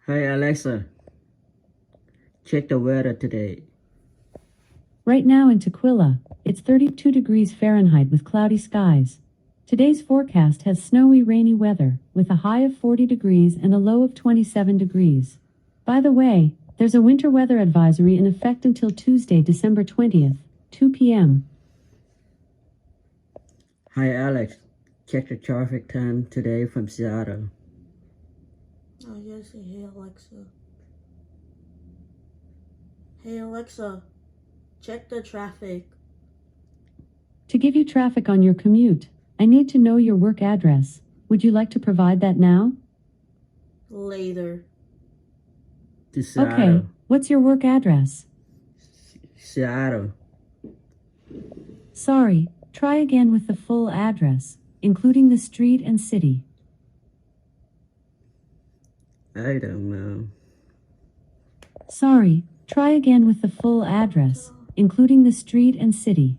Hey Alexa, check the weather today. Right now in Tequila, it's 32 degrees Fahrenheit with cloudy skies. Today's forecast has snowy, rainy weather, with a high of 40 degrees and a low of 27 degrees. By the way, there's a winter weather advisory in effect until Tuesday, December 20th, 2 p.m. Hi Alex, check the traffic time today from Seattle. Oh, yes, hey Alexa. Hey Alexa, check the traffic. To give you traffic on your commute, I need to know your work address. Would you like to provide that now? Later. To Seattle. Okay, what's your work address? Seattle. Sorry, try again with the full address, including the street and city. I don't know. Sorry, try again with the full address, including the street and city.